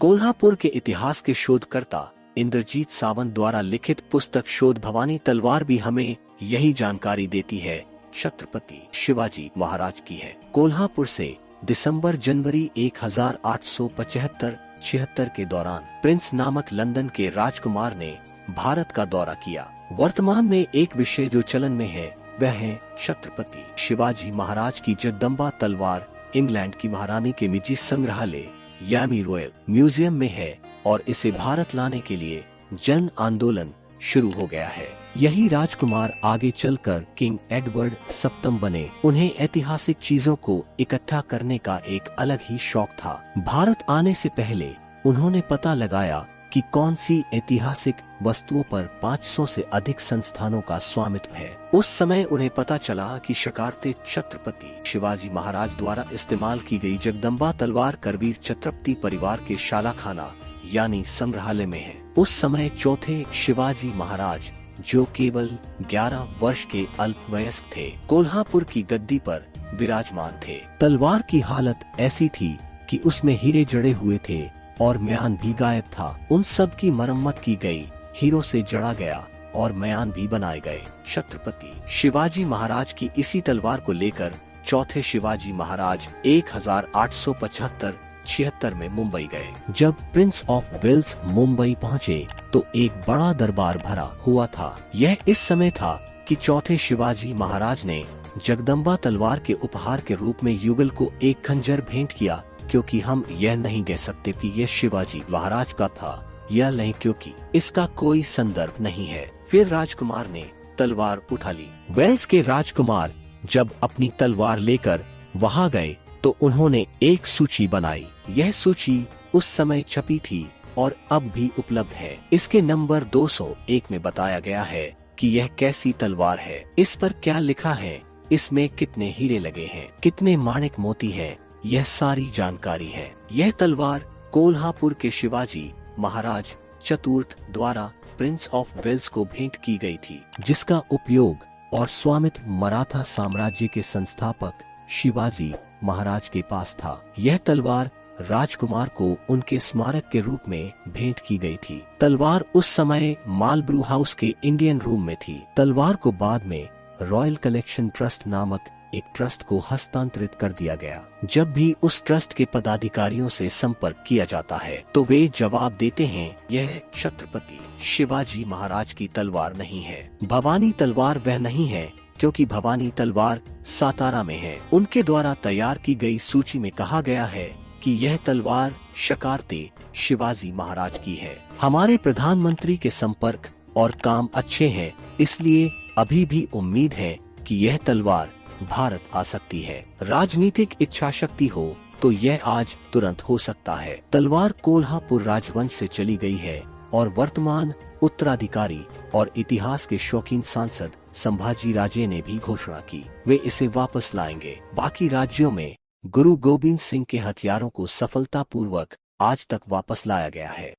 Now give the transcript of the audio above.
कोल्हापुर के इतिहास के शोधकर्ता इंद्रजीत सावंत द्वारा लिखित पुस्तक शोध भवानी तलवार भी हमें यही जानकारी देती है। छत्रपति शिवाजी महाराज की है। कोल्हापुर से दिसंबर जनवरी 1875-76 के दौरान प्रिंस नामक लंदन के राजकुमार ने भारत का दौरा किया। वर्तमान में एक विषय जो चलन में है वह है छत्रपति शिवाजी महाराज की जगदम्बा तलवार। इंग्लैंड की महारानी के निजी संग्रहालय यानी रॉयल म्यूजियम में है और इसे भारत लाने के लिए जन आंदोलन शुरू हो गया है। यही राजकुमार आगे चलकर किंग एडवर्ड सप्तम बने। उन्हें ऐतिहासिक चीजों को इकट्ठा करने का एक अलग ही शौक था। भारत आने से पहले उन्होंने पता लगाया कि कौन सी ऐतिहासिक वस्तुओं पर 500 से अधिक संस्थानों का स्वामित्व है। उस समय उन्हें पता चला कि शकार्ते छत्रपति शिवाजी महाराज द्वारा इस्तेमाल की गई जगदम्बा तलवार करवीर छत्रपति परिवार के शालाखाना यानी संग्रहालय में है। उस समय चौथे शिवाजी महाराज जो केवल 11 वर्ष के अल्पवयस्क थे, कोल्हापुर की गद्दी पर विराजमान थे। तलवार की हालत ऐसी थी कि उसमें हीरे जड़े हुए थे और म्यान भी गायब था। उन सब की मरम्मत की गई, हीरों से जड़ा गया और म्यान भी बनाए गए। छत्रपति शिवाजी महाराज की इसी तलवार को लेकर चौथे शिवाजी महाराज 1875-76 में मुंबई गए। जब प्रिंस ऑफ वेल्स मुंबई पहुंचे तो एक बड़ा दरबार भरा हुआ था। यह इस समय था कि चौथे शिवाजी महाराज ने जगदम्बा तलवार के उपहार के रूप में युगल को एक खंजर भेंट किया, क्योंकि हम यह नहीं कह सकते कि यह शिवाजी महाराज का था या नहीं, क्योंकि इसका कोई संदर्भ नहीं है। फिर राजकुमार ने तलवार उठा ली। वेल्स के राजकुमार जब अपनी तलवार लेकर वहां गए तो उन्होंने एक सूची बनाई। यह सूची उस समय छपी थी और अब भी उपलब्ध है। इसके नंबर 201 में बताया गया है कि यह कैसी तलवार है, इस पर क्या लिखा है, इसमें कितने हीरे लगे हैं, कितने माणिक मोती हैं, यह सारी जानकारी है। यह तलवार कोल्हापुर के शिवाजी महाराज चतुर्थ द्वारा प्रिंस ऑफ वेल्स को भेंट की गई थी, जिसका उपयोग और स्वामित्व मराठा साम्राज्य के संस्थापक शिवाजी महाराज के पास था। यह तलवार राजकुमार को उनके स्मारक के रूप में भेंट की गई थी। तलवार उस समय मालब्रू हाउस के इंडियन रूम में थी। तलवार को बाद में रॉयल कलेक्शन ट्रस्ट नामक एक ट्रस्ट को हस्तांतरित कर दिया गया। जब भी उस ट्रस्ट के पदाधिकारियों से संपर्क किया जाता है तो वे जवाब देते हैं यह छत्रपति शिवाजी महाराज की तलवार नहीं है। भवानी तलवार वह नहीं है, क्योंकि भवानी तलवार सातारा में है। उनके द्वारा तैयार की गई सूची में कहा गया है कि यह तलवार शकार्ते शिवाजी महाराज की है। हमारे प्रधानमंत्री के संपर्क और काम अच्छे हैं, इसलिए अभी भी उम्मीद है कि यह तलवार भारत आ सकती है। राजनीतिक इच्छा शक्ति हो तो यह आज तुरंत हो सकता है। तलवार कोल्हापुर राजवंश से चली गई है और वर्तमान उत्तराधिकारी और इतिहास के शौकीन सांसद संभाजी राजे ने भी घोषणा की वे इसे वापस लाएंगे। बाकी राज्यों में गुरु गोबिंद सिंह के हथियारों को सफलतापूर्वक आज तक वापस लाया गया है।